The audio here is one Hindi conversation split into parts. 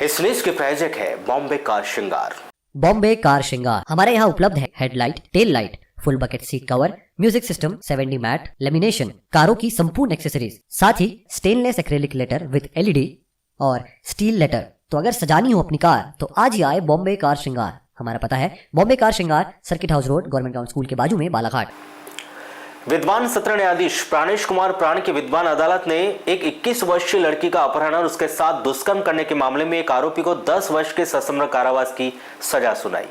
इस न्यूज के प्रायोजक है बॉम्बे कार श्रृंगार। बॉम्बे कार श्रृंगार हमारे यहाँ उपलब्ध है headlight, tail light, full bucket seat cover, music system, 7D mat, lamination, कारों की संपूर्ण एक्सेसरीज, साथ ही stainless acrylic letter with LED और स्टील लेटर। तो अगर सजानी हो अपनी कार तो आज ही आए बॉम्बे कार श्रृंगार। हमारा पता है बॉम्बे कार श्रृंगार, circuit house road, government town school के बाजू में, बालाघाट। विद्वान सत्र न्यायाधीश प्राणेश कुमार प्राण की विद्वान अदालत ने एक 21 वर्षीय लड़की का अपहरण और उसके साथ दुष्कर्म करने के मामले में एक आरोपी को 10 वर्ष के सश्रम कारावास की सजा सुनाई।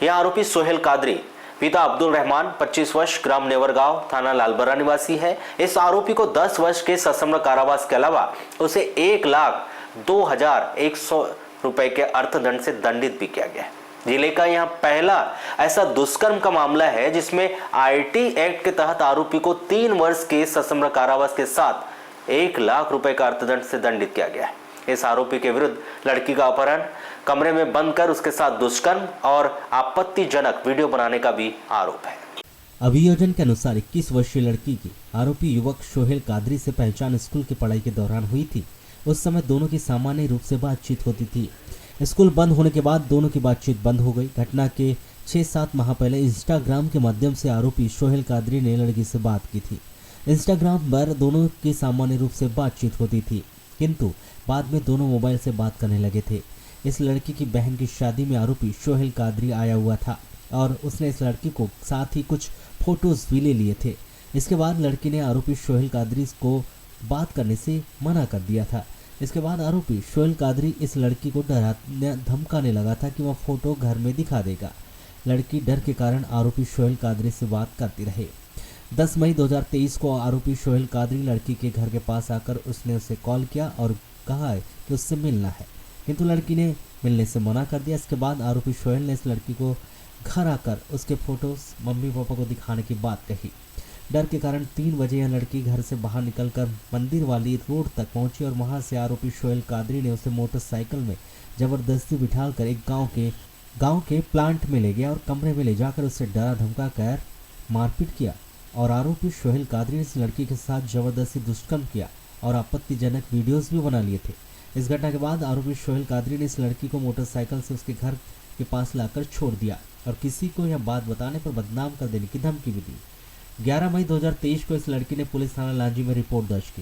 यह आरोपी सोहेल कादरी, पिता अब्दुल रहमान, 25 वर्ष, ग्राम नेवरगांव, थाना लालबरा निवासी है। इस आरोपी को 10 वर्ष के सश्रम कारावास के अलावा उसे 1,02,100 रुपए के अर्थदंड से दंडित भी किया गया। जिले का यह पहला ऐसा दुष्कर्म का मामला है जिसमें IT एक्ट के तहत आरोपी को 3 वर्ष के सश्रम कारावास के साथ 1,00,000 रुपए का अर्थदंड से दंडित किया गया है। इस आरोपी के विरुद्ध लड़की का अपहरण, कमरे में बंद कर उसके साथ दुष्कर्म और आपत्तिजनक वीडियो बनाने का भी आरोप है। अभियोजन के अनुसार 21 वर्षीय लड़की की आरोपी युवक सोहेल कादरी से पहचान स्कूल की पढ़ाई के दौरान हुई थी। उस समय दोनों की सामान्य रूप से बातचीत होती थी। स्कूल बंद होने के बाद दोनों की बातचीत बंद हो गई। घटना के 6-7 माह पहले इंस्टाग्राम के माध्यम से आरोपी सोहेल कादरी ने लड़की से बात की थी। इंस्टाग्राम पर दोनों की सामान्य रूप से बातचीत होती थी, किंतु बाद में दोनों मोबाइल से बात करने लगे थे। इस लड़की की बहन की शादी में आरोपी सोहेल कादरी आया हुआ था और उसने इस लड़की को साथ ही कुछ फोटोज भी ले लिए थे। इसके बाद लड़की ने आरोपी सोहेल कादरी को बात करने से मना कर दिया था। इसके बाद आरोपी सोहेल कादरी इस लड़की को धमकाने लगा था कि वह फोटो घर में दिखा देगा। लड़की डर के कारण आरोपी सोहेल कादरी से बात करती रही। 10 मई 2023 को आरोपी सोहेल कादरी लड़की के घर के पास आकर उसने उसे कॉल किया और कहा कि उससे मिलना है, किंतु लड़की ने मिलने से मना कर दिया। इसके बाद आरोपी सोहेल ने इस लड़की को घर आकर उसके फोटोज मम्मी पापा को दिखाने की बात कही। डर के कारण 3 बजे यह लड़की घर से बाहर निकलकर मंदिर वाली रोड तक पहुंची और वहां से आरोपी सोहेल कादरी ने उसे मोटरसाइकिल में जबरदस्ती बिठाकर एक गांव के प्लांट में ले गया और कमरे में ले जाकर उसे डरा धमका कर मारपीट किया। और आरोपी सोहेल कादरी ने इस लड़की के साथ जबरदस्ती दुष्कर्म किया और आपत्तिजनक वीडियोज भी बना लिए थे। इस घटना के बाद आरोपी सोहेल कादरी ने इस लड़की को मोटरसाइकिल से उसके घर के पास लाकर छोड़ दिया और किसी को यह बात बताने पर बदनाम कर देने की धमकी भी दी। 11 मई 2023 को इस लड़की ने पुलिस थाना लांजी में रिपोर्ट दर्ज की।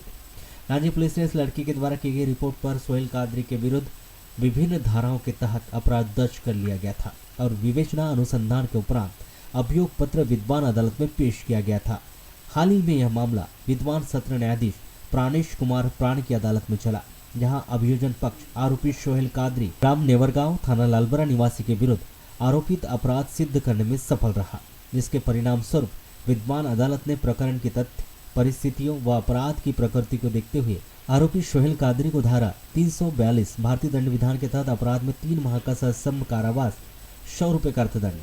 लांजी पुलिस ने इस लड़की के द्वारा की गई रिपोर्ट पर सोहेल कादरी के विरुद्ध विभिन्न धाराओं के तहत अपराध दर्ज कर लिया गया था और विवेचना अनुसंधान के उपरांत अभियोग पत्र विद्वान अदालत में पेश किया गया था। हाल ही में यह मामला विद्वान सत्र न्यायाधीश प्राणेश कुमार प्राण की अदालत में चला, जहां अभियोजन पक्ष आरोपी सोहेल कादरी ग्राम नेवरगांव, थाना लालबरा निवासी के विरुद्ध आरोपित अपराध सिद्ध करने में सफल रहा, जिसके परिणाम स्वरूप विद्वान अदालत ने प्रकरण की तथ्य, परिस्थितियों व अपराध की प्रकृति को देखते हुए आरोपी सोहेल कादरी को धारा 342 भारतीय दंड विधान के तहत अपराध में 3 माह का सश्रम कारावास, 100 रुपये का अर्थदंड,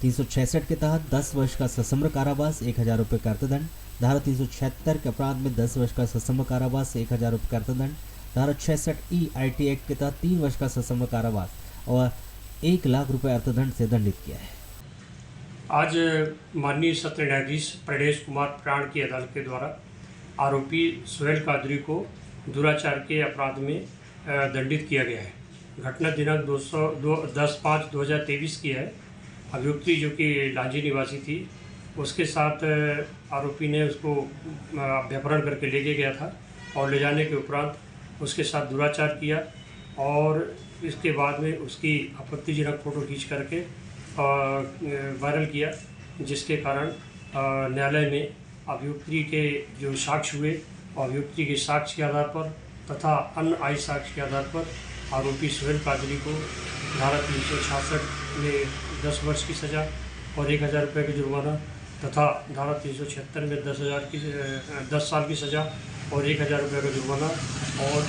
366 के तहत 10 वर्ष का सश्रम कारावास, 1,000 रुपये का अर्थदंड, धारा 376 के अपराध में 10 वर्ष का सश्रम कारावास, 1,000 रुपये का अर्थदंड, धारा 66E IT एक्ट के तहत 3 वर्ष का सश्रम कारावास और 1,00,000 रुपये अर्थदंड से दंडित किया है। आज माननीय सत्र न्यायाधीश प्राणेश कुमार प्राण की अदालत के द्वारा आरोपी सोहेल कादरी को दुराचार के अपराध में दंडित किया गया है। घटना दिनांक 10/5/2023 की है। अभियुक्ति जो कि लांजी निवासी थी, उसके साथ आरोपी ने उसको अपहरण करके ले गया था और ले जाने के उपरांत उसके साथ दुराचार किया और इसके बाद में उसकी आपत्तिजनक फ़ोटो खींच करके वायरल किया, जिसके कारण न्यायालय में अभियुक्ति के जो साक्ष्य हुए और अभियुक्ति के साक्ष्य के आधार पर तथा अन्य आय साक्ष्य के आधार पर आरोपी सोहेल कादरी को धारा 366 में 10 वर्ष की सज़ा और 1,000 रुपये का जुर्माना तथा धारा 376 में 10 साल की सज़ा और 1,000 रुपये का जुर्माना और